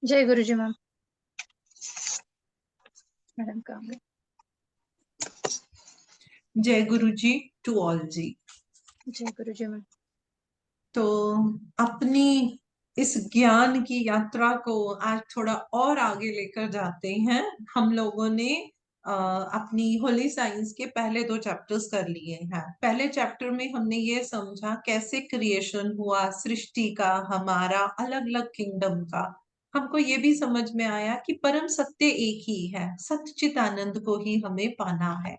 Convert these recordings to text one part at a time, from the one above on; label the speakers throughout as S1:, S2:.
S1: जय गुरु जी ma'am. Madam काम है।
S2: जय गुरु जी टू ऑल जी।
S1: जय गुरु जी मैम।
S2: तो अपनी इस ज्ञान की यात्रा को आज थोड़ा और आगे लेकर जाते हैं। हम लोगों ने अपनी होली साइंस के पहले 2 चैप्टर्स कर लिए हैं। पहले चैप्टर में हमने ये समझा कैसे क्रिएशन हुआ, सृष्टि का, हमारा अलग अलग किंगडम का। हमको ये भी समझ में आया कि परम सत्य एक ही है, सच्चित आनंद को ही हमें पाना है।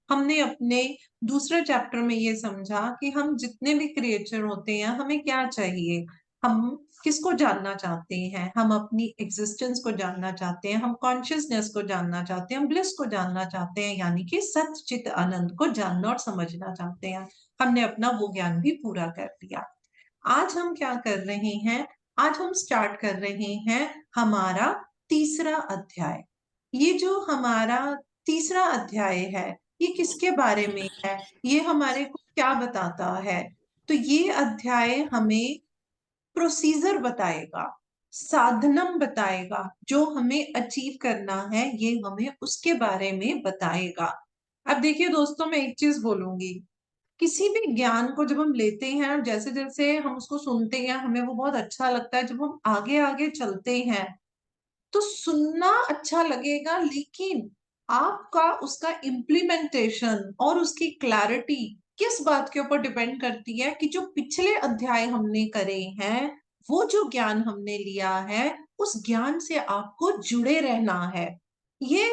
S2: हमने अपने दूसरे चैप्टर में ये समझा कि हम जितने भी क्रिएचर होते हैं हमें क्या चाहिए, हम किसको जानना चाहते हैं, हम अपनी एग्जिस्टेंस को जानना चाहते हैं, हम कॉन्शियसनेस को जानना चाहते हैं, हम ब्लिस को जानना चाहते हैं, यानी कि सत चित आनंद को जानना और समझना चाहते हैं। हमने अपना वो ज्ञान भी पूरा कर लिया। आज हम क्या कर रहे हैं? आज हम स्टार्ट कर रहे हैं हमारा तीसरा अध्याय। ये जो हमारा तीसरा अध्याय है ये किसके बारे में है, ये हमारे को क्या बताता है? तो ये अध्याय हमें प्रोसीजर बताएगा, साधनम बताएगा, जो हमें अचीव करना है ये हमें उसके बारे में बताएगा। अब देखिए दोस्तों, मैं एक चीज बोलूंगी, किसी भी ज्ञान को जब हम लेते हैं, जैसे जैसे हम उसको सुनते हैं हमें वो बहुत अच्छा लगता है। जब हम आगे आगे चलते हैं तो सुनना अच्छा लगेगा, लेकिन आपका उसका इम्प्लीमेंटेशन और उसकी क्लैरिटी किस बात के ऊपर डिपेंड करती है कि जो पिछले अध्याय हमने करे हैं, वो जो ज्ञान हमने लिया है, उस ज्ञान से आपको जुड़े रहना है। ये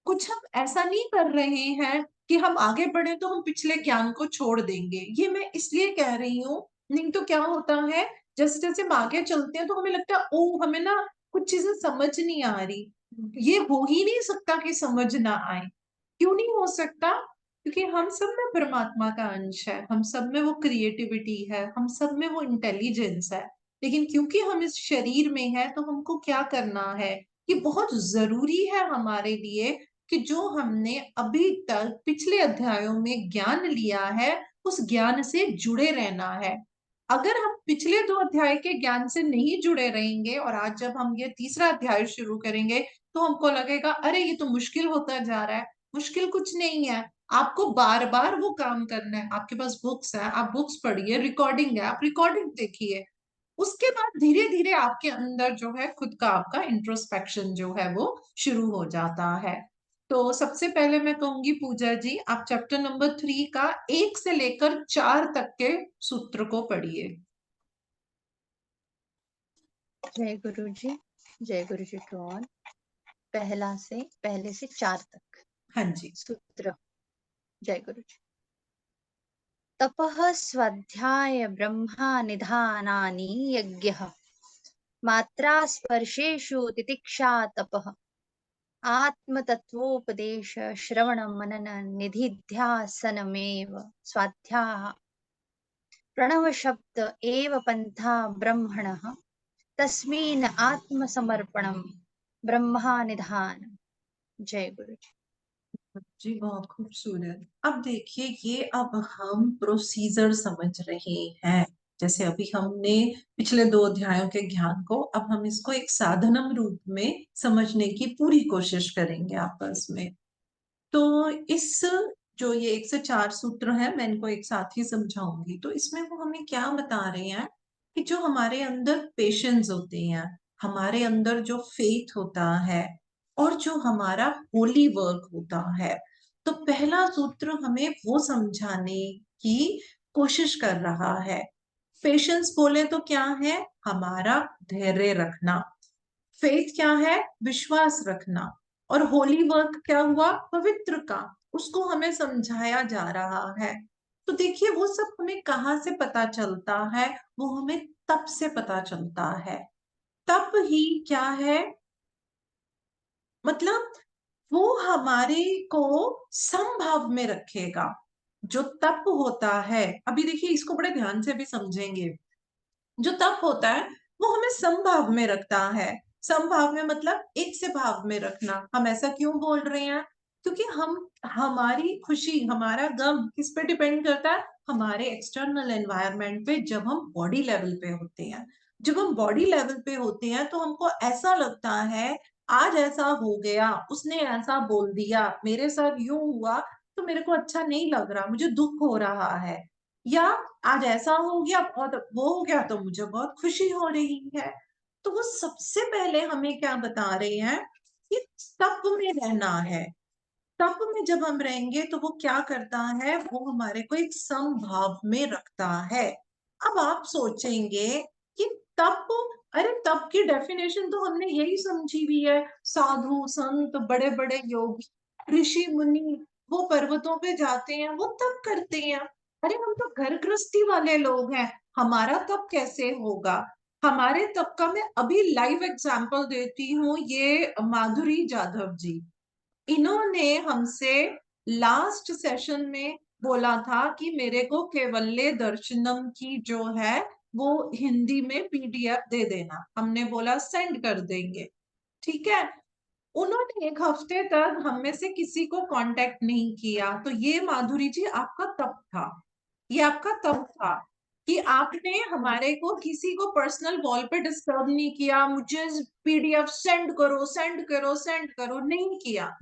S2: कुछ हम ऐसा नहीं कर रहे हैं कि हम आगे बढ़े तो हम पिछले ज्ञान को छोड़ देंगे। ये मैं इसलिए कह रही हूँ, नहीं तो क्या होता है, जैसे जैसे हम आगे चलते हैं तो हमें लगता है ओ हमें ना कुछ चीजें समझ नहीं आ रही। ये हो ही नहीं सकता कि समझ ना आए। क्यों नहीं हो सकता? क्योंकि हम सब में परमात्मा का अंश है, हम सब में वो क्रिएटिविटी है, हम सब में वो इंटेलिजेंस है। लेकिन क्योंकि हम इस शरीर में है तो हमको क्या करना है, ये बहुत जरूरी है हमारे लिए कि जो हमने अभी तक पिछले अध्यायों में ज्ञान लिया है उस ज्ञान से जुड़े रहना है। अगर हम पिछले 2 अध्याय के ज्ञान से नहीं जुड़े रहेंगे और आज जब हम ये तीसरा अध्याय शुरू करेंगे तो हमको लगेगा अरे ये तो मुश्किल होता जा रहा है। मुश्किल कुछ नहीं है, आपको बार बार वो काम करना है। आपके पास बुक्स है, आप बुक्स पढ़िए, रिकॉर्डिंग है, आप रिकॉर्डिंग देखिए। उसके बाद धीरे धीरे आपके अंदर जो है खुद का आपका इंट्रोस्पेक्शन जो है वो शुरू हो जाता है। तो सबसे पहले मैं कहूंगी पूजा जी, आप चैप्टर नंबर 3 का 1 से लेकर 4 तक के सूत्र को पढ़िए।
S1: जय गुरु जी। जय गुरु जी टू ऑल। पहले से 4 तक
S2: हाँ जी।
S1: सूत्र। जय गुरु जी। तपः स्वाध्याय ब्रह्मा निधानानि यज्ञः मात्रा स्पर्शेषु तितिक्षा तपः आत्मतत्वोपदेश श्रवण मनन निधिध्यासनमेव स्वाध्याय प्रणव शब्द एव पंथा ब्रह्मणः तस्मिन् आत्मसमर्पणम ब्रह्मा निधान। जय गुरु जी।
S2: जी बहुत खूबसूरत। अब देखिए ये अब हम प्रोसीजर समझ रहे हैं। जैसे अभी हमने पिछले 2 अध्यायों के ज्ञान को, अब हम इसको एक साधनम रूप में समझने की पूरी कोशिश करेंगे आपस में। तो इस जो ये 1 से 4 सूत्र हैं मैं इनको एक साथ ही समझाऊंगी। तो इसमें वो हमें क्या बता रहे हैं कि जो हमारे अंदर पेशेंस होते हैं, हमारे अंदर जो फेथ होता है और जो हमारा होली वर्क होता है, तो पहला सूत्र हमें वो समझाने की कोशिश कर रहा है। पेशेंस बोले तो क्या है? हमारा धैर्य रखना। फेथ क्या है? विश्वास रखना। और होली वर्क क्या हुआ? पवित्र का। उसको हमें समझाया जा रहा है। तो देखिए वो सब हमें कहाँ से पता चलता है? वो हमें तप से पता चलता है। तप ही क्या है? मतलब वो हमारे को समभाव में रखेगा। जो तप होता है, अभी देखिए इसको बड़े ध्यान से भी समझेंगे। जो तप होता है वो हमें समभाव में रखता है। समभाव में मतलब एक से भाव में रखना। हम ऐसा क्यों बोल रहे हैं? क्योंकि हम, हमारी खुशी, हमारा गम किस पे डिपेंड करता है? हमारे एक्सटर्नल एनवायरनमेंट पे, जब हम बॉडी लेवल पे होते हैं। जब हम बॉडी लेवल पे होते हैं तो हमको ऐसा लगता है आज ऐसा हो गया, उसने ऐसा बोल दिया, मेरे साथ यूं हुआ, तो मेरे को अच्छा नहीं लग रहा, मुझे दुख हो रहा है। या आज ऐसा हो गया, बहुत वो हो गया तो मुझे बहुत खुशी हो रही है। तो वो सबसे पहले हमें क्या बता रहे हैं कि तप में रहना है। तप में जब हम रहेंगे तो वो क्या करता है, वो हमारे को एक समभाव में रखता है। अब आप सोचेंगे कि तप, अरे तप की डेफिनेशन तो हमने यही समझी हुई है, साधु संत बड़े बड़े योगी ऋषि मुनि वो पर्वतों पे जाते हैं, वो तप करते हैं। अरे हम तो घर गृहस्थी वाले लोग हैं, हमारा तप कैसे होगा? हमारे तप का मैं अभी लाइव एग्जांपल देती हूँ, ये माधुरी जाधव जी, इन्होंने हमसे लास्ट सेशन में बोला था कि मेरे को कैवल्य दर्शनम की जो है वो हिंदी में पीडीएफ दे देना। हमने बोला सेंड कर देंगे, ठीक है। उन्होंने एक हफ्ते तक हम में से किसी को कांटेक्ट नहीं किया। तो ये माधुरी जी आपका तप था, ये आपका तप था कि आपने हमारे को किसी को पर्सनल वॉल पे डिस्टर्ब नहीं किया, मुझे पीडीएफ सेंड करो सेंड करो सेंड करो, नहीं किया।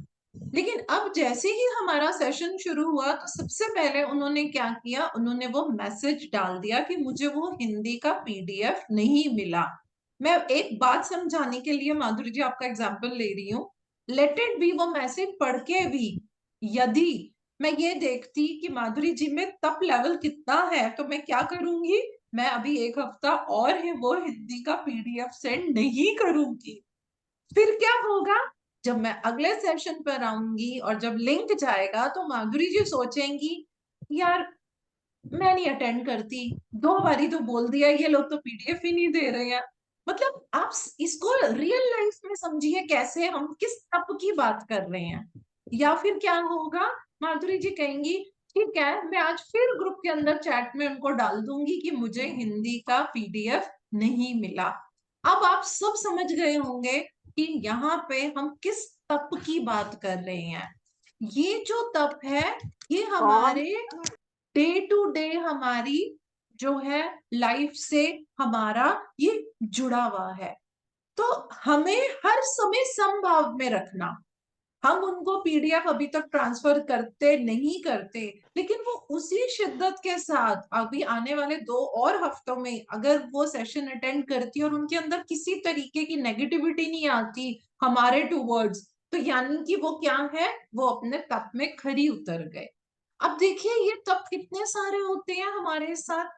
S2: लेकिन अब जैसे ही हमारा सेशन शुरू हुआ तो सबसे पहले उन्होंने क्या किया, उन्होंने वो मैसेज डाल दिया कि मुझे वो हिंदी का पीडीएफ नहीं मिला। मैं एक बात समझाने के लिए माधुरी जी आपका एग्जांपल ले रही हूँ। लेट इट बी, वो मैसेज पढ़ के भी यदि मैं ये देखती कि माधुरी जी में तप लेवल कितना है, तो मैं क्या करूंगी, मैं अभी एक हफ्ता और है वो हिंदी का पीडीएफ सेंड नहीं करूंगी। फिर क्या होगा, जब मैं अगले सेशन पर आऊंगी और जब लिंक जाएगा तो माधुरी जी सोचेंगी यार मैं नहीं अटेंड करती, दो बारी तो बोल दिया, ये लोग तो पीडीएफ ही नहीं दे रहे हैं। मतलब आप इसको रियल लाइफ में समझिए कैसे हम किस तप की बात कर रहे हैं। या फिर क्या होगा, माधुरी जी कहेंगी ठीक है मैं आज फिर ग्रुप के अंदर चैट में उनको डाल दूंगी कि मुझे हिंदी का पीडीएफ नहीं मिला। अब आप सब समझ गए होंगे कि यहाँ पे हम किस तप की बात कर रहे हैं। ये जो तप है ये हमारे डे टू डे हमारी जो है लाइफ से हमारा ये जुड़ा हुआ है। तो हमें हर समय समभाव में रखना। हम उनको पीडीएफ अभी तक ट्रांसफर करते नहीं करते, लेकिन वो उसी शिद्दत के साथ अभी आने वाले 2 और हफ्तों में अगर वो सेशन अटेंड करती और उनके अंदर किसी तरीके की नेगेटिविटी नहीं आती हमारे टूवर्ड्स, तो यानी कि वो क्या है, वो अपने तप में खरी उतर गए। अब देखिए ये तप कितने सारे होते हैं हमारे साथ।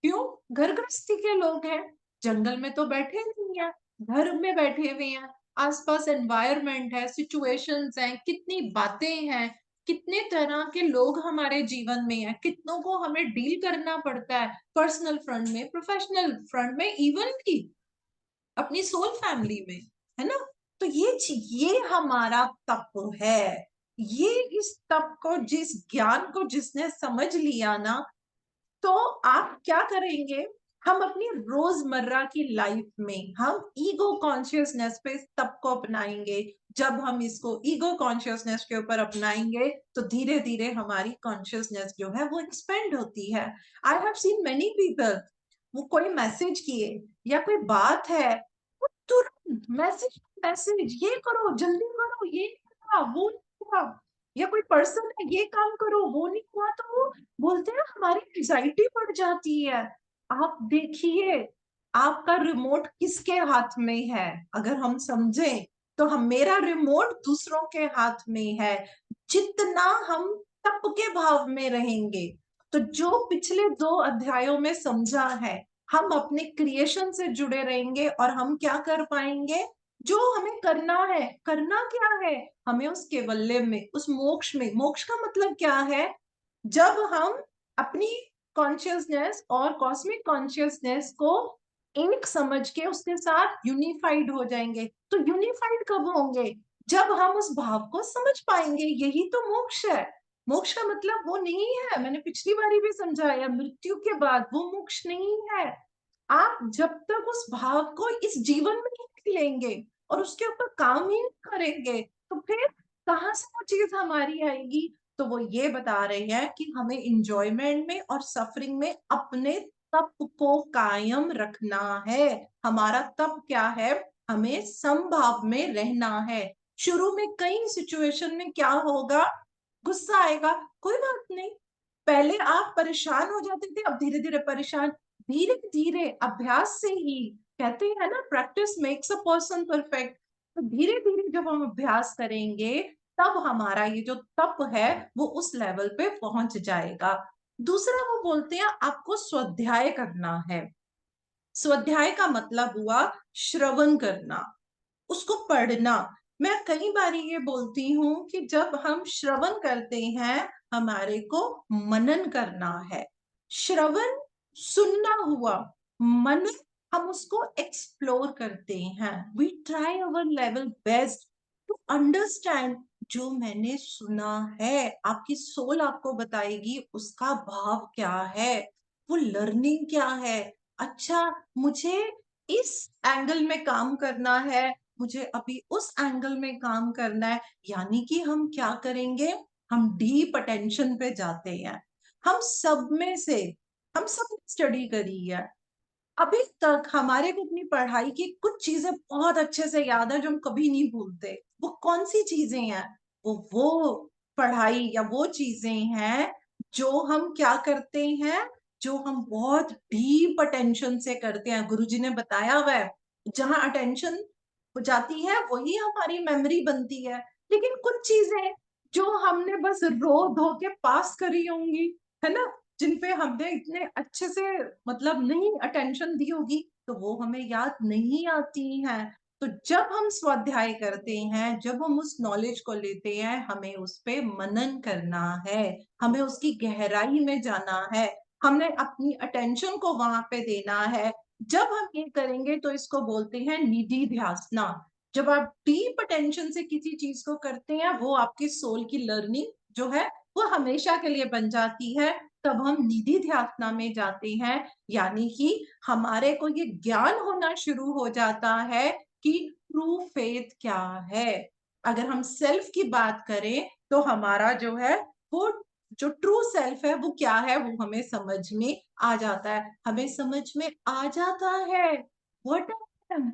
S2: क्यों? घर गृहस्थी के लोग हैं, जंगल में तो बैठे नहीं है, घर में बैठे हुए हैं, आसपास एनवायरनमेंट है, सिचुएशंस हैं, कितनी बातें हैं, कितने तरह के लोग हमारे जीवन में हैं, कितनों को हमें डील करना पड़ता है पर्सनल फ्रंट में, प्रोफेशनल फ्रंट में, इवन की अपनी सोल फैमिली में, है ना। तो ये हमारा तप है। ये इस तप को, जिस ज्ञान को जिसने समझ लिया ना, तो आप क्या करेंगे, हम अपनी रोजमर्रा की लाइफ में हम ईगो कॉन्शियसनेस पे इस तप को अपनाएंगे। जब हम इसको ईगो कॉन्शियसनेस के ऊपर अपनाएंगे तो धीरे धीरे हमारी कॉन्शियसनेस जो है वो एक्सपेंड होती है। I have seen many people, वो कोई मैसेज किए या कोई बात है, वो तुरंत मैसेज मैसेज, ये करो जल्दी करो, ये नहीं हुआ वो नहीं हुआ, या कोई पर्सन है ये काम करो वो नहीं हुआ, तो वो बोलते हैं हमारी एंजाइटी बढ़ जाती है। आप देखिए आपका रिमोट किसके हाथ में है, अगर हम समझें तो हम, मेरा रिमोट दूसरों के हाथ में है। जितना हम तप के भाव में रहेंगे, तो जो पिछले 2 अध्यायों में समझा है, हम अपने क्रिएशन से जुड़े रहेंगे और हम क्या कर पाएंगे, जो हमें करना है। करना क्या है, हमें उस कैवल्य में, उस मोक्ष में, मोक्ष का मतलब क्या है, जब हम अपनी कॉन्शियसनेस और कॉस्मिक कॉन्शियसनेस को एक समझ के उसके साथ यूनिफाइड हो जाएंगे। तो यूनिफाइड कब होंगे, जब हम उस भाव को समझ पाएंगे, यही तो मोक्ष है। मोक्ष का मतलब वो नहीं है, मैंने पिछली बारी भी समझाया, मृत्यु के बाद वो मोक्ष नहीं है। आप जब तक उस भाव को इस जीवन में नहीं लेंगे और उसके ऊपर काम ही नहीं करेंगे, तो फिर कहाँ से वो चीज हमारी आएगी। तो वो ये बता रहे हैं कि हमें इंजॉयमेंट में और सफरिंग में अपने तप को कायम रखना है। हमारा तप क्या है? हमें समभाव में रहना है। शुरू में कई सिचुएशन में क्या होगा? गुस्सा आएगा, कोई बात नहीं। पहले आप परेशान हो जाते थे, अब धीरे-धीरे परेशान, धीरे-धीरे अभ्यास से ही, कहते हैं ना, practice makes a person perfect. तो धीरे-धीरे जब हम अभ्यास करेंगे, तब हमारा ये जो तप है, वो उस लेवल पे पहुंच जाएगा। दूसरा वो बोलते हैं आपको स्वाध्याय करना है। स्वाध्याय का मतलब हुआ श्रवण करना, उसको पढ़ना। मैं कई बारी ये बोलती हूँ कि जब हम श्रवण करते हैं, हमारे को मनन करना है। श्रवण सुनना हुआ, मनन हम उसको एक्सप्लोर करते हैं। We try our level best to understand. जो मैंने सुना है, आपकी सोल आपको बताएगी उसका भाव क्या है, वो लर्निंग क्या है। अच्छा, मुझे इस एंगल में काम करना है, मुझे अभी उस एंगल में काम करना है। यानी कि हम क्या करेंगे? हम डीप अटेंशन पे जाते हैं। हम सब में से, हम सब स्टडी करी है, अभी तक हमारे को अपनी पढ़ाई की कुछ चीजें बहुत अच्छे से याद है जो हम कभी नहीं भूलते। वो कौन सी चीजें हैं? वो पढ़ाई या वो चीजें हैं जो हम क्या करते हैं, जो हम बहुत डीप अटेंशन से करते हैं। गुरुजी ने बताया हुआ है, जहां अटेंशन हो जाती है वही हमारी मेमोरी बनती है। लेकिन कुछ चीजें जो हमने बस रो धो के पास करी होंगी, है ना, जिन पे हमने इतने अच्छे से मतलब नहीं अटेंशन दी होगी, तो वो हमें याद नहीं आती हैं। तो जब हम स्वाध्याय करते हैं, जब हम उस नॉलेज को लेते हैं, हमें उस पे मनन करना है, हमें उसकी गहराई में जाना है, हमने अपनी अटेंशन को वहां पे देना है। जब हम ये करेंगे तो इसको बोलते हैं निधि ध्यासना। जब आप डीप अटेंशन से किसी चीज को करते हैं, वो आपकी सोल की लर्निंग जो है वो हमेशा के लिए बन जाती है। तब हम निधि ध्यासना में जाते हैं, यानी कि हमारे को ये ज्ञान होना शुरू हो जाता है कि ट्रू फेथ क्या है। अगर हम सेल्फ की बात करें तो हमारा जो है वो जो ट्रू सेल्फ है वो क्या है, वो हमें समझ में आ जाता है। हमें समझ में आ जाता है व्हाट आई एम,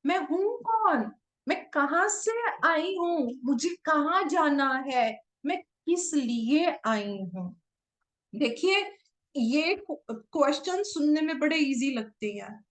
S2: मैं हूं कौन, मैं कहां से आई हूं, मुझे कहाँ जाना है, मैं किस लिए आई हूं। देखिए, ये क्वेश्चन सुनने में बड़े इजी लगते हैं।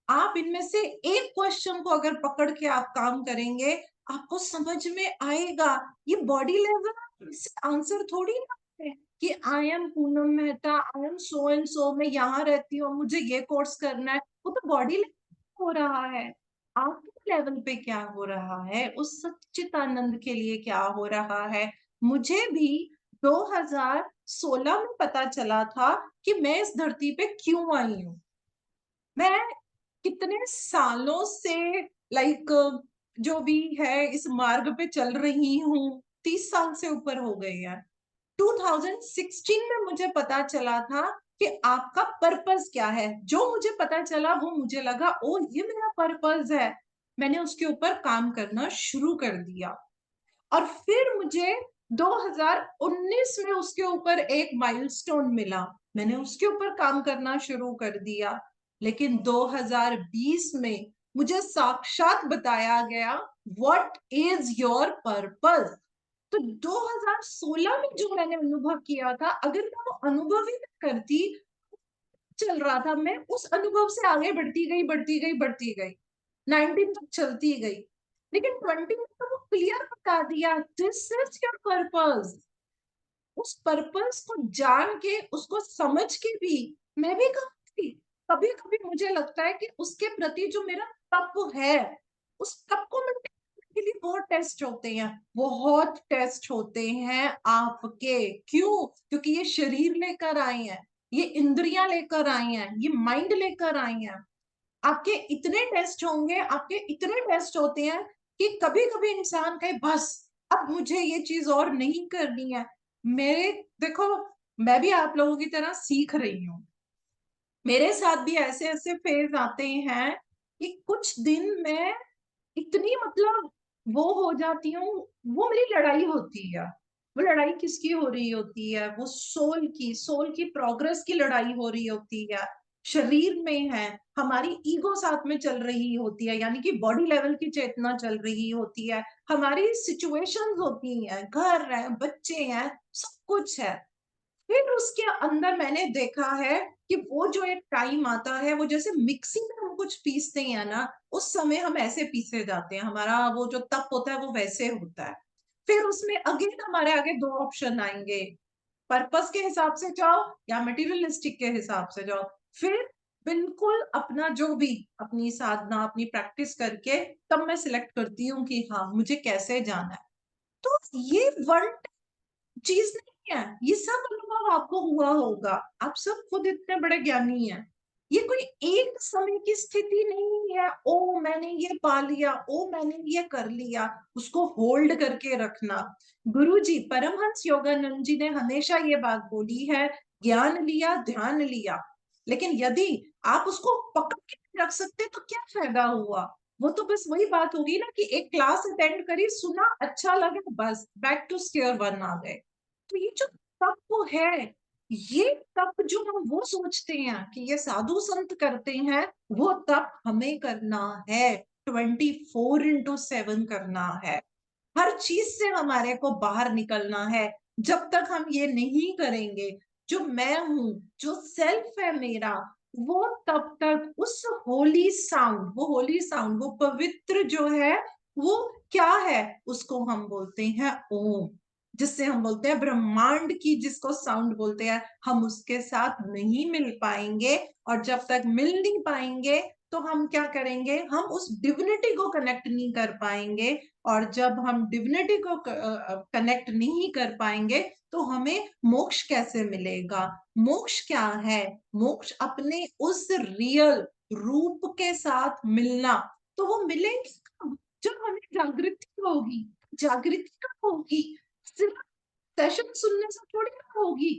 S2: आप इनमें से एक क्वेश्चन को अगर पकड़ के आप काम करेंगे, आपको समझ में आएगा। ये बॉडी लेवल से आंसर थोड़ी ना है कि I am Poonam Mehta, I am so and so, मैं यहाँ रहती हूँ, मुझे ये कोर्स करना है। वो तो बॉडी लेवल हो रहा है। आपके लेवल पे क्या हो रहा है, उस सच्चिदानंद के लिए क्या हो रहा है। मुझे भी 2016 में पता चला था कि मैं इस धरती पे क्यों आई हूँ। मैं कितने सालों से लाइक जो भी है इस मार्ग पे चल रही हूँ, 30 साल से ऊपर हो गए हैं। 2016 में मुझे पता चला था कि आपका पर्पस क्या है। जो मुझे पता चला वो मुझे लगा ओ ये मेरा पर्पस है। मैंने उसके ऊपर काम करना शुरू कर दिया और फिर मुझे 2019 में उसके ऊपर एक माइलस्टोन मिला। मैंने उसके ऊपर काम करना शुरू कर दिया। लेकिन 2020 में मुझे साक्षात बताया गया व्हाट इज योर पर्पस। तो 2016 में जो मैंने अनुभव किया था, अगर मैं वो अनुभव ही नहीं करती, चल रहा था, मैं उस अनुभव से आगे बढ़ती गई बढ़ती गई बढ़ती गई, 19 तक चलती गई। लेकिन 20 में तो वो क्लियर बता दिया दिस इज योर पर्पस। उस पर्पस को जान के, उसको समझ के भी मैं भी कभी कभी कभी मुझे लगता है कि उसके प्रति जो मेरा तप है, उस तप को maintain करने के लिए बहुत टेस्ट होते हैं, बहुत टेस्ट होते हैं आपके। क्यों? क्योंकि ये शरीर लेकर आए हैं, ये इंद्रियां लेकर आई हैं, ये माइंड लेकर आई हैं। आपके इतने टेस्ट होंगे, आपके इतने टेस्ट होते हैं कि कभी कभी इंसान कहे बस अब मुझे ये चीज और नहीं करनी है। मेरे देखो, मैं भी आप लोगों की तरह सीख रही हूँ। मेरे साथ भी ऐसे ऐसे फेज आते हैं कि कुछ दिन मैं इतनी मतलब वो हो जाती हूँ। वो मेरी लड़ाई होती है। वो लड़ाई किसकी हो रही होती है? वो सोल की प्रोग्रेस की लड़ाई हो रही होती है शरीर में है, हमारी ईगो साथ में चल रही होती है, यानी कि बॉडी लेवल की चेतना चल रही होती है, हमारी सिचुएशंस होती हैं, घर है, बच्चे हैं, सब कुछ है। फिर उसके अंदर मैंने देखा है कि वो जो एक टाइम आता है, वो जैसे मिक्सी में हम कुछ पीसते हैं ना, उस समय हम ऐसे पीसे जाते हैं, हमारा वो जो तप होता है वो वैसे होता है। फिर उसमें अगेन हमारे आगे दो ऑप्शन आएंगे, पर्पस के हिसाब से जाओ या मटेरियलिस्टिक के हिसाब से जाओ। फिर बिल्कुल अपना जो भी अपनी साधना अपनी प्रैक्टिस करके तब मैं सिलेक्ट करती हूँ कि हाँ मुझे कैसे जाना है। तो ये वन चीज नहीं है, ये सब अनुभव आपको हुआ होगा, आप सब खुद इतने बड़े ज्ञानी हैं। ये कोई एक समय की स्थिति नहीं है, ओ मैंने ये पा लिया, ओ मैंने ये कर लिया, उसको होल्ड करके रखना। गुरुजी परमहंस योगानंद जी ने हमेशा ये बात बोली है, ज्ञान लिया ध्यान लिया, लेकिन यदि आप उसको पकड़ के रख सकते तो क्या फायदा हुआ। वो तो बस वही बात होगी ना कि एक क्लास अटेंड करी, सुना, अच्छा लगा, बस बैक टू स्क्वायर वन आ गए। तो ये जो तप है, ये तप जो हम वो सोचते हैं कि ये साधु संत करते हैं, वो तप हमें करना है, 24/7 करना है। हर चीज से हमारे को बाहर निकलना है। जब तक हम ये नहीं करेंगे, जो मैं हूं, जो सेल्फ है मेरा, वो तब तक उस होली साउंड, वो होली साउंड, वो पवित्र जो है, वो क्या है, उसको हम बोलते हैं ओम, जिससे हम बोलते हैं ब्रह्मांड की, जिसको साउंड बोलते हैं, हम उसके साथ नहीं मिल पाएंगे। और जब तक मिल नहीं पाएंगे तो हम क्या करेंगे, हम उस डिविनिटी को कनेक्ट नहीं कर पाएंगे। और जब हम डिविनिटी को कनेक्ट नहीं कर पाएंगे तो हमें मोक्ष कैसे मिलेगा। मोक्ष क्या है, मोक्ष अपने उस रियल रूप के साथ मिलना। तो वो मिलेंगे कब? जब हमें जागृति होगी। जागृति कब होगी, सिर्फ सेशन सुनने से थोड़ी ना होगी,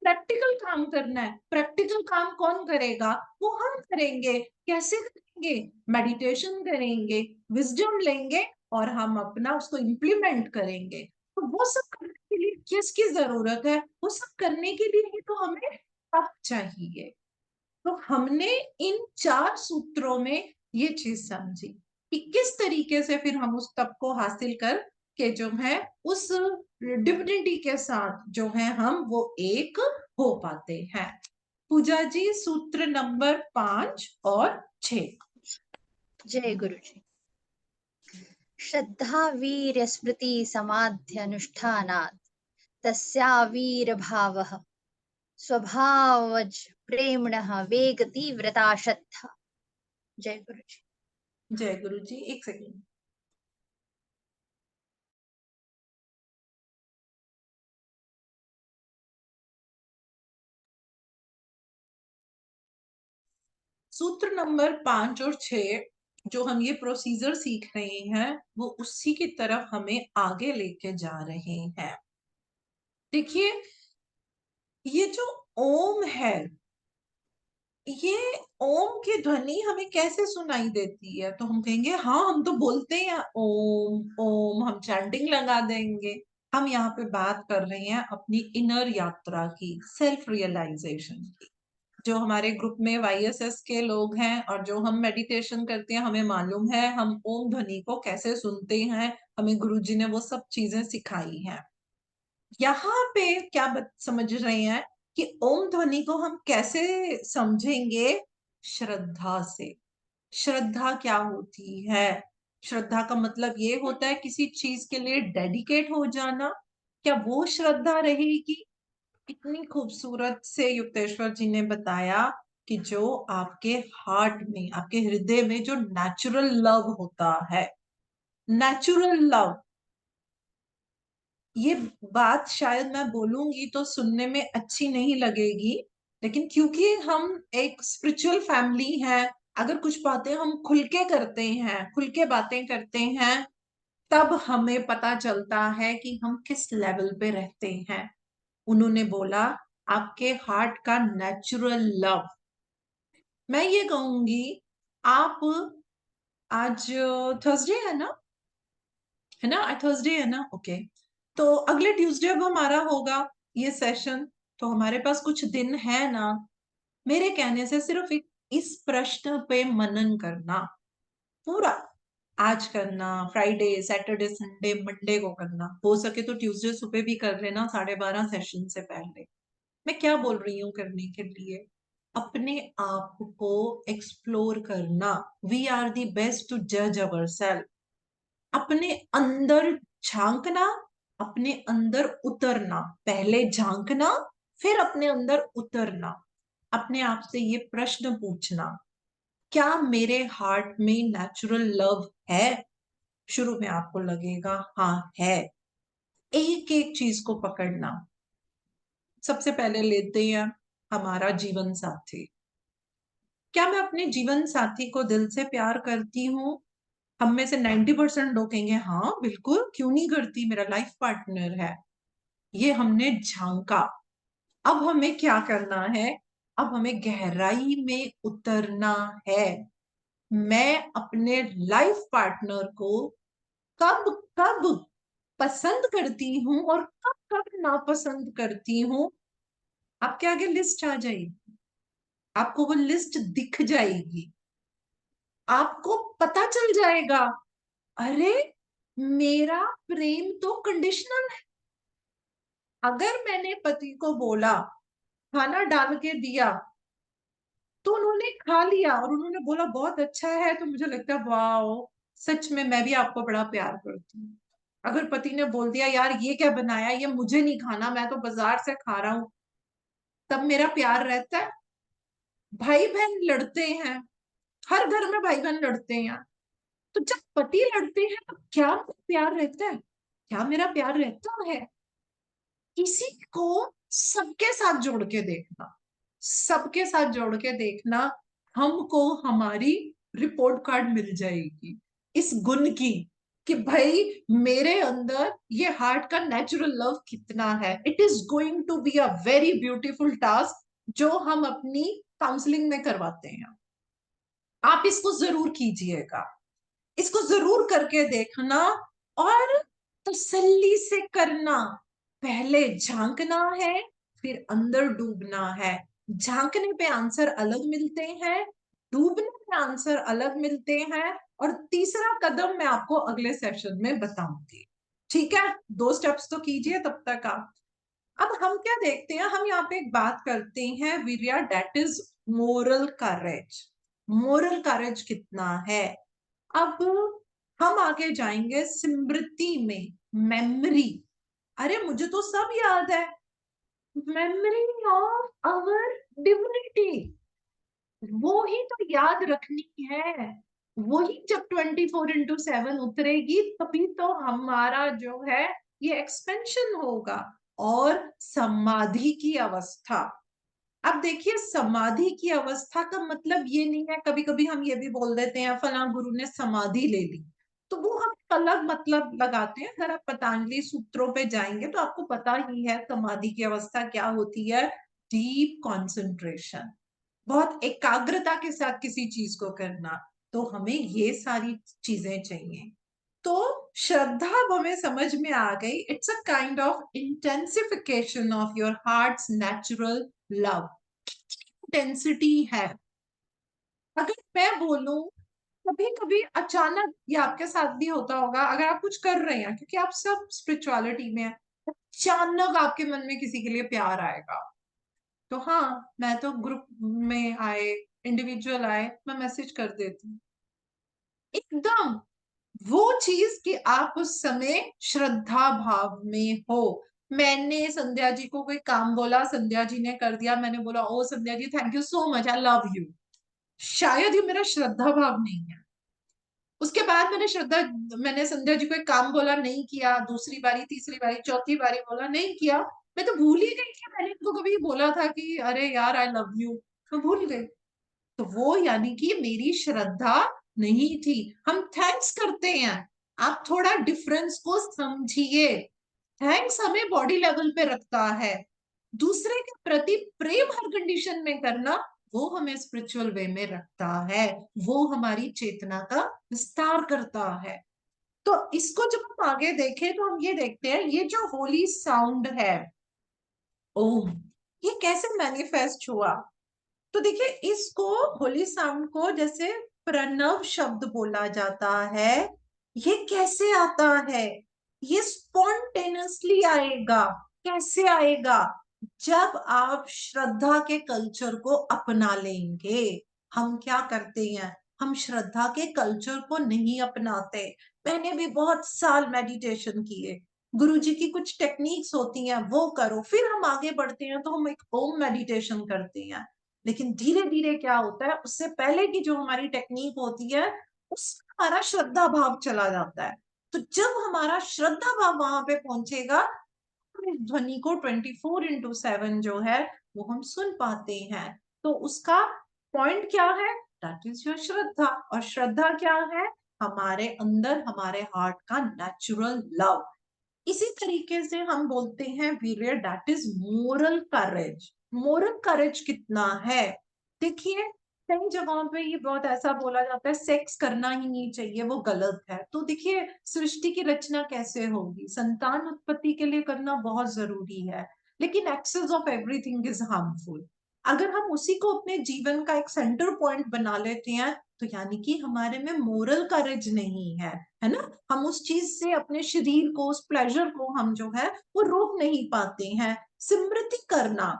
S2: प्रैक्टिकल काम करना है। प्रैक्टिकल काम कौन करेगा, वो हम करेंगे। कैसे करेंगे, मेडिटेशन करेंगे, विजडम लेंगे और हम अपना उसको इम्प्लीमेंट करेंगे। तो वो सब करने के लिए किसकी जरूरत है, वो सब करने के लिए ही तो हमें तप चाहिए। तो हमने इन 4 सूत्रों में ये चीज समझी कि किस तरीके से फिर हम उस तप को हासिल कर के जो है उस डिविनिटी के साथ जो है हम वो एक हो पाते हैं। पूजा जी सूत्र नंबर 5 और 6।
S1: जय गुरु जी। श्रद्धा वीर्य स्मृति समाधि अनुष्ठानात् तस्या वीर भावः स्वभावज प्रेमणः वेग तीव्रता श्रद्धा। जय गुरु जी।
S2: जय गुरु जी, एक सेकंड। सूत्र नंबर 5 और 6 जो हम ये प्रोसीजर सीख रहे हैं, वो उसी की तरफ हमें आगे लेके जा रहे हैं। देखिए, ये जो ओम है, ये ओम की ध्वनि हमें कैसे सुनाई देती है, तो हम कहेंगे हाँ हम तो बोलते हैं ओम ओम, हम चैंटिंग लगा देंगे। हम यहाँ पे बात कर रहे हैं अपनी इनर यात्रा की, सेल्फ रियलाइजेशन की। जो हमारे ग्रुप में वाईएसएस के लोग हैं और जो हम मेडिटेशन करते हैं, हमें मालूम है हम ओम ध्वनि को कैसे सुनते हैं, हमें गुरुजी ने वो सब चीजें सिखाई हैं। यहाँ पे क्या समझ रहे हैं कि ओम ध्वनि को हम कैसे समझेंगे, श्रद्धा से। श्रद्धा क्या होती है, श्रद्धा का मतलब ये होता है किसी चीज के लिए डेडिकेट हो जाना। क्या वो श्रद्धा रहेगी, इतनी खूबसूरत से युक्तेश्वर जी ने बताया कि जो आपके हार्ट में, आपके हृदय में जो नेचुरल लव होता है, नेचुरल लव। ये बात शायद मैं बोलूंगी तो सुनने में अच्छी नहीं लगेगी, लेकिन क्योंकि हम एक स्पिरिचुअल फैमिली है, अगर कुछ बातें हम खुल के करते हैं, खुल के बातें करते हैं, तब हमें पता चलता है कि हम किस लेवल पे रहते हैं। उन्होंने बोला आपके हार्ट का नेचुरल लव। मैं ये कहूंगी, आप आज थर्सडे है ना, है ना, आज थर्सडे है ना, ओके। तो अगले ट्यूसडे अब हमारा होगा ये सेशन, तो हमारे पास कुछ दिन है ना। मेरे कहने से सिर्फ एक इस प्रश्न पे मनन करना, पूरा आज करना, फ्राइडे, सैटरडे, संडे, मंडे को करना, हो सके तो ट्यूसडे सुबह भी कर लेना 12:30 सेशन से पहले। मैं क्या बोल रही हूँ करने के लिए? अपने आप को एक्सप्लोर करना। We are the best to जज अवर सेल्फ। अपने अंदर झांकना, अपने अंदर उतरना, पहले झांकना, फिर अपने अंदर उतरना, अपने आप से ये प्रश्न पूछना, क्या मेरे हार्ट में नेचुरल लव है? शुरू में आपको लगेगा हाँ है। एक एक चीज को पकड़ना। सबसे पहले लेते हैं हमारा जीवन साथी। क्या मैं अपने जीवन साथी को दिल से प्यार करती हूँ? हम में से 90% लोग कहेंगे हाँ बिल्कुल, क्यों नहीं करती, मेरा लाइफ पार्टनर है। ये हमने झांका। अब हमें क्या करना है? अब हमें गहराई में उतरना है। मैं अपने लाइफ पार्टनर को कब कब पसंद करती हूँ और कब कब नापसंद करती हूँ, आपके आगे लिस्ट आ जाएगी। आपको वो लिस्ट दिख जाएगी। आपको पता चल जाएगा, अरे मेरा प्रेम तो कंडीशनल है। अगर मैंने पति को बोला, खाना डाल के दिया, तो उन्होंने खा लिया और उन्होंने बोला बहुत अच्छा है, तो मुझे लगता है वाओ, सच में मैं भी आपको बड़ा प्यार करती हूँ। अगर पति ने बोल दिया यार ये क्या बनाया, ये मुझे नहीं खाना, मैं तो बाजार से खा रहा हूं, तब मेरा प्यार रहता है? भाई बहन लड़ते हैं, हर घर में भाई बहन लड़ते हैं, तो जब पति लड़ते हैं तो क्या प्यार रहता है? क्या मेरा प्यार रहता है? इसी को सबके साथ जोड़ के देखना, सबके साथ जोड़ के देखना, हमको हमारी रिपोर्ट कार्ड मिल जाएगी इस गुण की, कि भाई मेरे अंदर ये हार्ट का नेचुरल लव कितना है। It is going to be a very beautiful task जो हम अपनी काउंसलिंग में करवाते हैं। आप इसको जरूर कीजिएगा, इसको जरूर करके देखना, और तसल्ली से करना। पहले झांकना है, फिर अंदर डूबना है। झांकने पे आंसर अलग मिलते हैं, डूबने पे आंसर अलग मिलते हैं, और तीसरा कदम मैं आपको अगले सेशन में बताऊंगी। ठीक है, 2 स्टेप्स तो कीजिए तब तक आप। अब हम क्या देखते हैं, हम यहाँ पे एक बात करते हैं वीरिया, that is moral courage. Moral courage कितना है? अब हम आगे जाएंगे स्मृति में, मेमोरी। अरे मुझे तो सब याद है, मेमोरी ऑफ आवर डिविनिटी, वो ही तो याद रखनी है। वही जब 24/7 उतरेगी तभी तो हमारा जो है ये एक्सपेंशन होगा। और समाधि की अवस्था, अब देखिए समाधि की अवस्था का मतलब ये नहीं है, कभी कभी हम ये भी बोल देते हैं फला गुरु ने समाधि ले ली, तो वो हम अलग मतलब लगाते हैं। अगर आप पतंजलि सूत्रों पे जाएंगे तो आपको पता ही है समाधि की अवस्था क्या होती है। डीप कंसंट्रेशन, बहुत एकाग्रता के साथ किसी चीज को करना। तो हमें ये सारी चीजें चाहिए। तो श्रद्धा अब हमें समझ में आ गई, it's a kind of intensification of your hearts natural love. Intensity है। अगर मैं बोलूं, कभी कभी अचानक, ये आपके साथ भी होता होगा, अगर आप कुछ कर रहे हैं क्योंकि आप सब स्पिरिचुअलिटी में हैं, अचानक आपके मन में किसी के लिए प्यार आएगा, तो हाँ, मैं तो ग्रुप में आए, इंडिविजुअल आए, मैं मैसेज कर देती हूँ एकदम। वो चीज कि आप उस समय श्रद्धा भाव में हो। मैंने संध्या जी को कोई काम बोला, संध्या जी ने कर दिया, मैंने बोला oh Sandhya ji thank you so much, I love you, शायद ये मेरा श्रद्धा भाव नहीं है। उसके बाद मैंने संध्या जी को एक काम बोला, नहीं किया, दूसरी बारी, तीसरी बारी, चौथी बारी बोला, नहीं किया, मैं तो भूल ही गई कि मैंने उनको कभी बोला था कि अरे यार आई लव यू, मैं भूल गई। तो वो यानी कि मेरी श्रद्धा नहीं थी। हम थैंक्स करते हैं, आप थोड़ा डिफरेंस को समझिए। थैंक्स हमें बॉडी लेवल पे रखता है, दूसरे के प्रति प्रेम हर कंडीशन में करना वो हमें स्पिरिचुअल वे में रखता है, वो हमारी चेतना का विस्तार करता है। तो इसको जब हम आगे देखें तो हम ये देखते हैं, ये जो होली साउंड है ओम, ये कैसे मैनिफेस्ट हुआ? तो देखिए इसको होली साउंड को जैसे प्रणव शब्द बोला जाता है। ये कैसे आता है? ये स्पॉन्टेनियसली आएगा। कैसे आएगा? जब आप श्रद्धा के कल्चर को अपना लेंगे। हम क्या करते हैं? हम श्रद्धा के कल्चर को नहीं अपनाते। मैंने भी बहुत साल मेडिटेशन किए, गुरुजी की कुछ टेक्निक्स होती हैं वो करो, फिर हम आगे बढ़ते हैं तो हम एक ओम मेडिटेशन करते हैं। लेकिन धीरे धीरे क्या होता है, उससे पहले की जो हमारी टेक्निक होती है उसमें हमारा श्रद्धा भाव चला जाता है। तो जब हमारा श्रद्धा भाव वहां पे पहुंचेगा, हम इस ध्वनि को 24/7 जो है वो हम सुन पाते हैं। तो उसका पॉइंट क्या है? दैट इज योर श्रद्धा। और श्रद्धा क्या है? हमारे अंदर, हमारे हार्ट का नेचुरल लव। इसी तरीके से हम बोलते हैं वीर्य, that is moral courage. Moral courage कितना है? देखिए कई जगहों पे ये बहुत ऐसा बोला जाता है सेक्स करना ही नहीं चाहिए, वो गलत है। तो देखिए सृष्टि की रचना कैसे होगी? संतान उत्पत्ति के लिए करना बहुत जरूरी है, लेकिन excess of everything is harmful. अगर हम उसी को अपने जीवन का एक सेंटर पॉइंट बना लेते हैं तो यानी कि हमारे में मोरल करेज नहीं है ना? हम उस चीज से अपने शरीर को, उस प्लेजर को हम जो है वो रोक नहीं पाते हैं। स्मृति करना,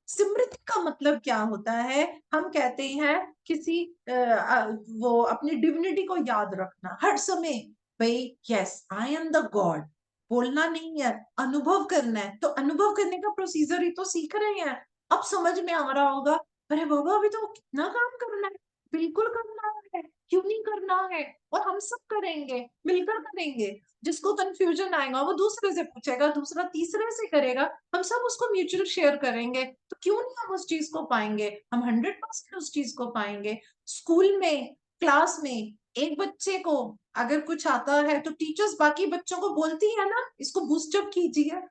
S2: स्मृति का मतलब क्या होता है? हम कहते हैं किसी वो अपनी डिविनिटी को याद रखना हर समय। भाई yes I am the God बोलना नहीं है, अनुभव करना है। तो अनुभव करने का प्रोसीजर ही तो सीख रहे हैं। अब समझ में आ रहा होगा, अरे बाबा अभी तो कितना काम करना है। बिल्कुल करना है, क्यों नहीं करना है? और हम सब करेंगे, मिलकर करेंगे। जिसको कंफ्यूजन आएगा वो दूसरे से पूछेगा, दूसरा तीसरे से करेगा, हम सब उसको म्यूचुअल शेयर करेंगे। तो क्यों नहीं हम उस चीज को पाएंगे? हम 100% उस चीज को पाएंगे। स्कूल में, क्लास में एक बच्चे को अगर कुछ आता है तो टीचर्स बाकी बच्चों को बोलती है ना, इसको बूस्टअप कीजिए।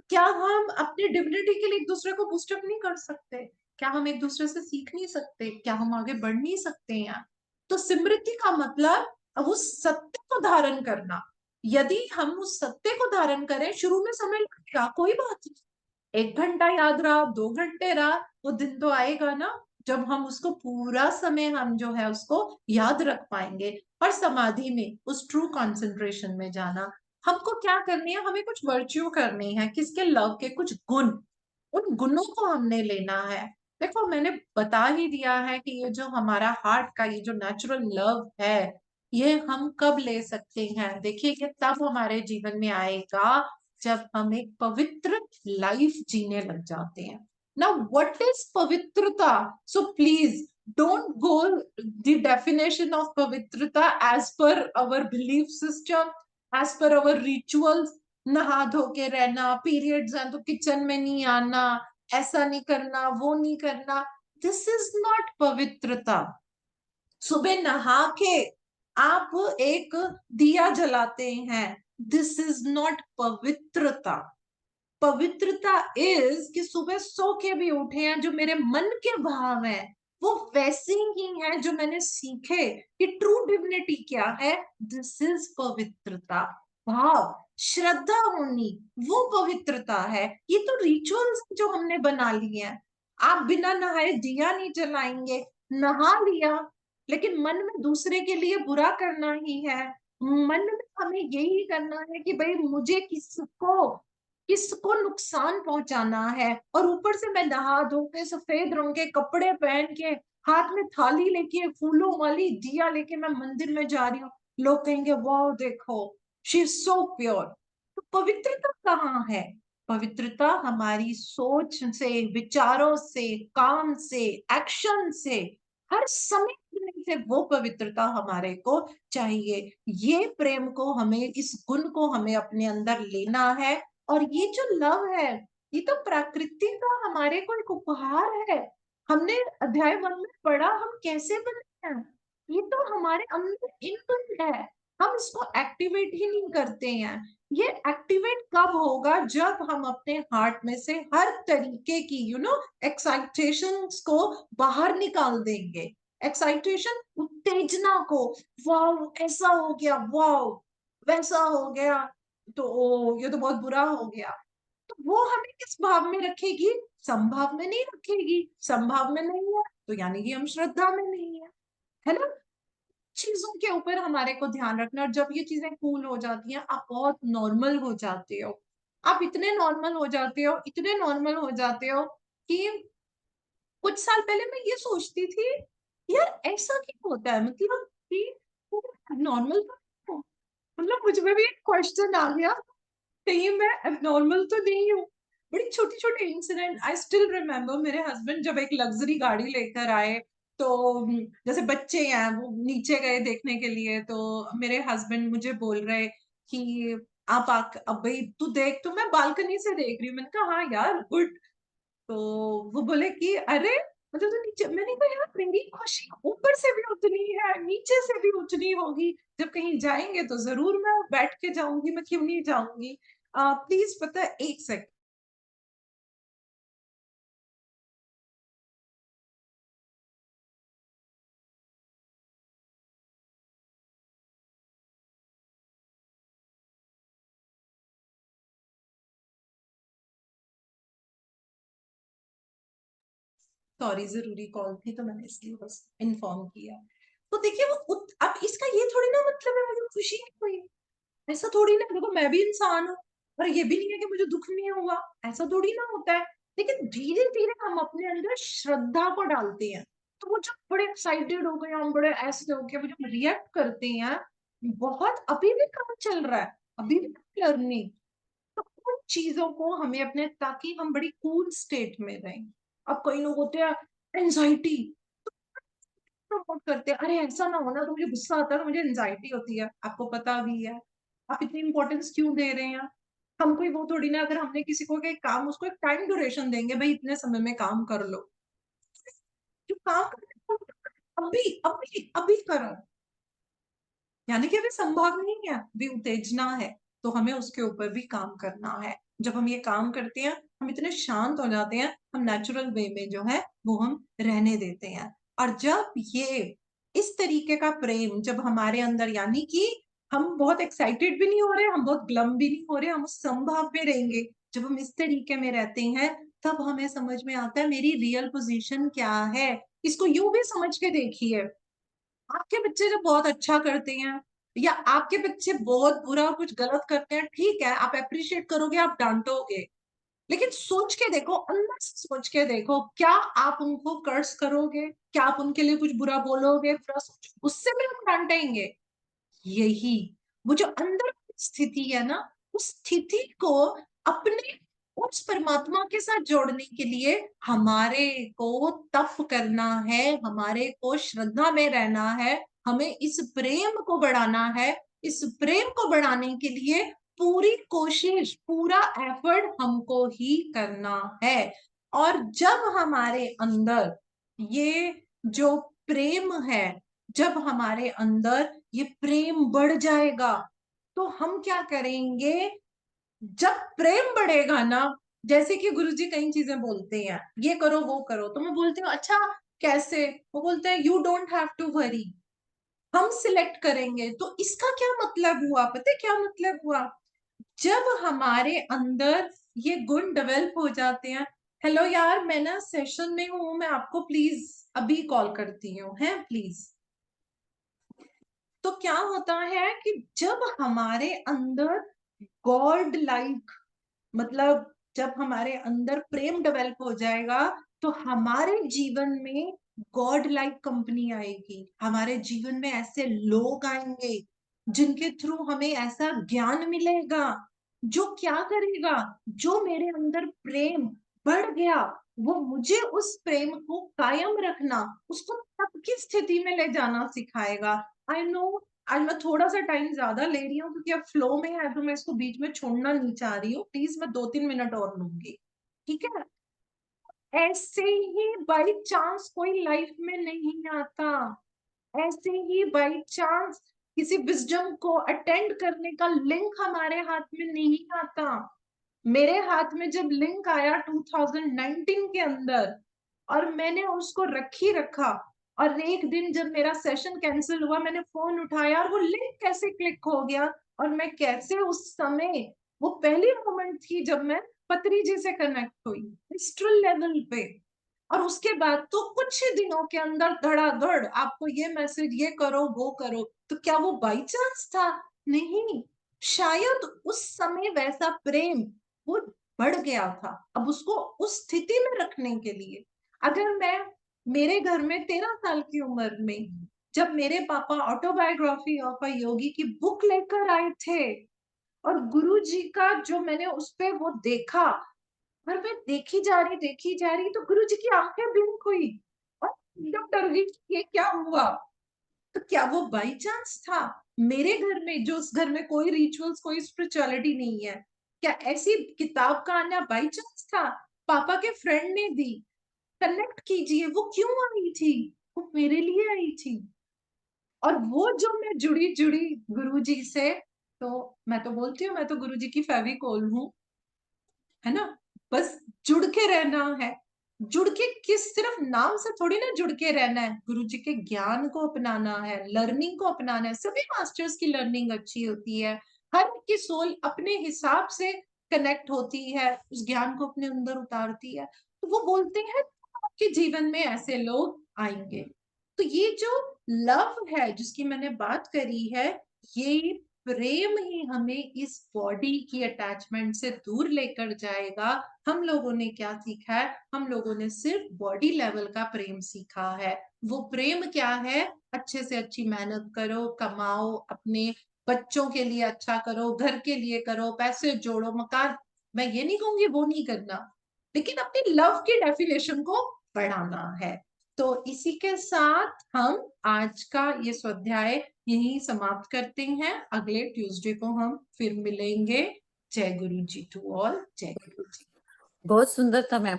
S2: क्या हम अपने डिविनिटी के लिए एक दूसरे को बूस्टअप नहीं कर सकते? क्या हम एक दूसरे से सीख नहीं सकते? क्या हम आगे बढ़ नहीं सकते हैं? तो स्मृति का मतलब अब उस सत्य को धारण करना। यदि हम उस सत्य को धारण करें, शुरू में समय लगेगा, कोई बात नहीं। 1 घंटा याद रहा, 2 घंटे रहा, वो दिन तो आएगा ना जब हम उसको पूरा समय हम जो है उसको याद रख पाएंगे। और समाधि में उस ट्रू कंसंट्रेशन में जाना। हमको क्या करनी है? हमें कुछ वर्च्यू करनी है, किसके? लव के कुछ गुण। उन गुणों को हमने लेना है। देखो मैंने बता ही दिया है कि ये जो हमारा हार्ट का ये जो नेचुरल लव है, ये हम कब ले सकते हैं? देखिए ये तब हमारे जीवन में आएगा जब हम एक पवित्र लाइफ जीने लग जाते हैं। ना व्हाट इज पवित्रता? So please don't go the definition of पवित्रता एज पर अवर बिलीफ सिस्टम, एज पर अवर रिचुअल्स। नहा धो के रहना, पीरियड्स हैं तो किचन में नहीं आना, ऐसा नहीं करना, वो नहीं करना। दिस इज नॉट पवित्रता। सुबह नहा के आप एक दिया जलाते हैं, दिस इज नॉट पवित्रता। पवित्रता इज कि सुबह सो के भी उठे हैं, जो मेरे मन के भाव हैं वो वैसे ही हैं जो मैंने सीखे कि ट्रू डिविनिटी क्या है। दिस इज पवित्रता। भाव, श्रद्धा होनी, वो पवित्रता है। ये तो रिचुअल्स जो हमने बना लिए हैं। आप बिना नहाए दिया नहीं जलाएंगे, नहा लिया लेकिन मन में दूसरे के लिए बुरा करना ही है। मन में हमें यही करना है कि भाई मुझे किसको नुकसान पहुंचाना है। और ऊपर से मैं नहा धो के सफेद रंग के कपड़े पहन के, हाथ में थाली लेके, फूलों वाली दिया लेके मैं मंदिर में जा रही हूँ। लोग कहेंगे वाह देखो शी इज सो प्योर। तो पवित्रता कहाँ है? पवित्रता हमारी सोच से, विचारों से, काम से, एक्शन से, हर समय से वो पवित्रता हमारे को चाहिए। ये प्रेम को हमें, इस गुण को हमें अपने अंदर लेना है। और ये जो लव है, ये तो प्रकृति का हमारे को एक उपहार है। हमने अध्याय 1 में पढ़ा हम कैसे बने हैं। ये तो हमारे अंदर इनबिल्ट है, हम इसको एक्टिवेट ही नहीं करते हैं। ये एक्टिवेट कब होगा? जब हम अपने हार्ट में से हर तरीके की एक्साइटेशन को बाहर निकाल देंगे। एक्साइटेशन, उत्तेजना को, वाव ऐसा हो गया, वाव वैसा हो गया, तो ये तो बहुत बुरा हो गया। तो वो हमें किस भाव में रखेगी? समभाव में नहीं रखेगी। समभाव में नहीं है तो यानी कि हम श्रद्धा में नहीं है ना? चीजों के ऊपर हमारे को ध्यान रखना, और जब ये चीजें कूल हो जाती हैं, आप बहुत नॉर्मल हो जाते हो। आप इतने नॉर्मल हो जाते हो, इतने नॉर्मल हो जाते हो कि कुछ साल पहले मैं ये सोचती थी, यार ऐसा क्यों होता है, मतलब कि नॉर्मल तो, मतलब मुझ में भी एक क्वेश्चन आ गया, कहीं मैं एबनॉर्मल तो नहीं हूँ। बड़ी छोटी छोटी इंसिडेंट आई स्टिल रिमेम्बर। मेरे हस्बैंड जब एक लग्जरी गाड़ी लेकर आए, तो जैसे बच्चे हैं वो नीचे गए देखने के लिए, तो मेरे हस्बैंड मुझे बोल रहे कि आप अब भाई तू देख, तो मैं बालकनी से देख रही हूँ। मैंने कहा हाँ यार गुड। तो वो बोले कि अरे मतलब तो नीचे, मैंने कहा यार मेरी खुशी ऊपर से भी उतनी है, नीचे से भी उतनी होगी। जब कहीं जाएंगे तो जरूर मैं बैठ के जाऊंगी, मैं क्यों नहीं जाऊंगी। प्लीज पता है, एक सेकंड। सॉरी, जरूरी कॉल थी तो मैंने इसलिए बस इन्फॉर्म किया। तो देखिए अब इसका ये थोड़ी ना मतलब है मुझे खुशी नहीं हुई, ऐसा थोड़ी ना। देखो मैं भी इंसान हूँ, और ये भी नहीं है कि मुझे दुख नहीं हुआ, ऐसा थोड़ी ना होता है। लेकिन धीरे धीरे हम अपने अंदर श्रद्धा को डालते हैं, तो वो जो बड़े एक्साइटेड हो गए, हम बड़े ऐसे हो गए, वो जो रिएक्ट करते हैं, बहुत अभी भी काम चल रहा है, अभी भी लर्निंग। तो उन चीजों को हमें अपने, ताकि हम बड़ी कूल स्टेट में रहें। अब कई लोग होते हैं एंजाइटी, प्रमोट करते हैं, अरे ऐसा ना हो ना तो मुझे गुस्सा आता है, तो मुझे एंजाइटी होती है, आपको पता भी है। आप इतनी इंपॉर्टेंस क्यों दे रहे हैं? हम कोई वो थोड़ी ना, अगर हमने किसी को एक काम, उसको एक टाइम ड्यूरेशन देंगे, भाई इतने समय में काम कर लो, जो काम कर, अभी अभी अभी करो, यानी कि अभी संभव नहीं है, अभी उत्तेजना है, तो हमें उसके ऊपर भी काम करना है। जब हम ये काम करते हैं, हम इतने शांत हो जाते हैं, हम नेचुरल वे में जो है वो हम रहने देते हैं। और जब ये इस तरीके का प्रेम जब हमारे अंदर, यानी कि हम बहुत एक्साइटेड भी नहीं हो रहे, हम बहुत ग्लम भी नहीं हो रहे, हम उस संभाव में रहेंगे। जब हम इस तरीके में रहते हैं, तब हमें समझ में आता है मेरी रियल पोजीशन क्या है। इसको यूं भी समझ के देखिए, आपके बच्चे जब बहुत अच्छा करते हैं, या आपके बच्चे बहुत बुरा कुछ गलत करते हैं, ठीक है आप अप्रिशिएट करोगे, आप डांटोगे, लेकिन सोच के देखो, अंदर से सोच के देखो, क्या आप उनको कर्स करोगे? क्या आप उनके लिए कुछ बुरा बोलोगे, बुरा सोचो, उससे भी हम डांटेंगे? यही वो जो अंदर की स्थिति है ना, उस स्थिति को अपने उस परमात्मा के साथ जोड़ने के लिए हमारे को तप करना है, हमारे को श्रद्धा में रहना है, हमें इस प्रेम को बढ़ाना है। इस प्रेम को बढ़ाने के लिए पूरी कोशिश, पूरा एफर्ट हमको ही करना है। और जब हमारे अंदर ये जो प्रेम है, जब हमारे अंदर ये प्रेम बढ़ जाएगा, तो हम क्या करेंगे? जब प्रेम बढ़ेगा ना, जैसे कि गुरुजी कई चीजें बोलते हैं, ये करो वो करो, तो मैं बोलती हूँ अच्छा कैसे? वो बोलते हैं you don't have to worry, हम सिलेक्ट करेंगे। तो इसका क्या मतलब हुआ, पता है क्या मतलब हुआ? जब हमारे अंदर ये गुण डेवलप हो जाते हैं। हेलो यार, मैं ना सेशन में हूँ, मैं आपको प्लीज अभी कॉल करती हूँ, है प्लीज। तो क्या होता है कि जब हमारे अंदर गॉड लाइक, मतलब जब हमारे अंदर प्रेम डेवलप हो जाएगा, तो हमारे जीवन में गॉड लाइक कंपनी आएगी, हमारे जीवन में ऐसे लोग आएंगे जिनके थ्रू हमें ऐसा ज्ञान मिलेगा, जो क्या करेगा, जो मेरे अंदर प्रेम बढ़ गया, वो मुझे उस प्रेम को कायम रखना, उसको तब की स्थिति में ले जाना सिखाएगा। आई नो आज मैं थोड़ा सा टाइम ज्यादा ले रही हूँ, क्योंकि अब फ्लो में है, तो मैं इसको बीच में छोड़ना नहीं चाह रही हूँ, प्लीज मैं 2-3 मिनट और लूंगी, ठीक है? ऐसे ही बाई चांस कोई लाइफ में नहीं आता, ऐसे ही बाई चांस किसी विजडम को अटेंड करने का लिंक हमारे हाथ में नहीं आता। मेरे हाथ में जब लिंक आया 2019 के अंदर, और मैंने उसको रखी रखा, और एक दिन जब मेरा सेशन कैंसिल हुआ, मैंने फोन उठाया और वो लिंक कैसे क्लिक हो गया, और मैं कैसे उस समय, वो पहली मोमेंट थी जब मैं पत्री जी से कनेक्ट हुई एस्ट्रल लेवल पे, और उसके बाद तो कुछ ही दिनों के अंदर धड़ाधड़ आपको ये मैसेज, ये करो वो करो। तो क्या वो बाई चांस था? नहीं, शायद उस समय वैसा प्रेम वो बढ़ गया था। अब उसको उस स्थिति में रखने के लिए, अगर मैं मेरे घर में 13 साल की उम्र में जब मेरे पापा ऑटोबायोग्राफी ऑफ अ योगी की बुक लेकर आए थे, और गुरुजी का जो मैंने उस पे वो देखा, और मैं देखी जा रही तो गुरुजी की आंखें ब्लिंक हुई और एकदम डर गई, ये क्या हुआ? तो क्या वो बाई चांस था? मेरे घर में, जो उस घर में कोई रिचुअल्स, कोई स्पिरिचुअलिटी नहीं है, क्या ऐसी किताब का आना बाई चांस था? पापा के फ्रेंड ने दी। कनेक्ट कीजिए, वो क्यों आई थी? वो मेरे लिए आई थी। और वो जो मैं जुड़ी गुरुजी से, तो मैं तो बोलती हूँ, मैं तो गुरुजी की फेविकोल हूँ, है ना? बस जुड़ के रहना है। जुड़ के किस, सिर्फ नाम से थोड़ी ना जुड़ के रहना है, गुरुजी के ज्ञान को अपनाना है, लर्निंग को अपनाना है। सभी मास्टर्स की लर्निंग अच्छी होती है, हर एक की सोल अपने हिसाब से कनेक्ट होती है, उस ज्ञान को अपने अंदर उतारती है। तो वो बोलते हैं आपके जीवन में ऐसे लोग आएंगे। तो ये जो लव है जिसकी मैंने बात करी है, ये प्रेम ही हमें इस बॉडी की अटैचमेंट से दूर लेकर जाएगा। हम लोगों ने क्या सीखा है? हम लोगों ने सिर्फ बॉडी लेवल का प्रेम सीखा है। वो प्रेम क्या है? अच्छे से अच्छी मेहनत करो, कमाओ, अपने बच्चों के लिए अच्छा करो, घर के लिए करो, पैसे जोड़ो, मकान। मैं ये नहीं कहूंगी वो नहीं करना, लेकिन अपनी लव की डेफिनेशन को बढ़ाना है। तो इसी के साथ हम आज का ये स्वाध्याय यही समाप्त करते हैं। अगले ट्यूसडे को हम फिर मिलेंगे। जय गुरु जी टू ऑल। जय गुरु जी।
S3: बहुत सुंदर था मैम,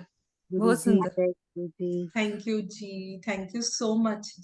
S4: गुरु
S3: बहुत
S4: जी
S3: सुंदर।
S4: जय गुरु जी।
S2: थैंक यू जी, thank you so much ji.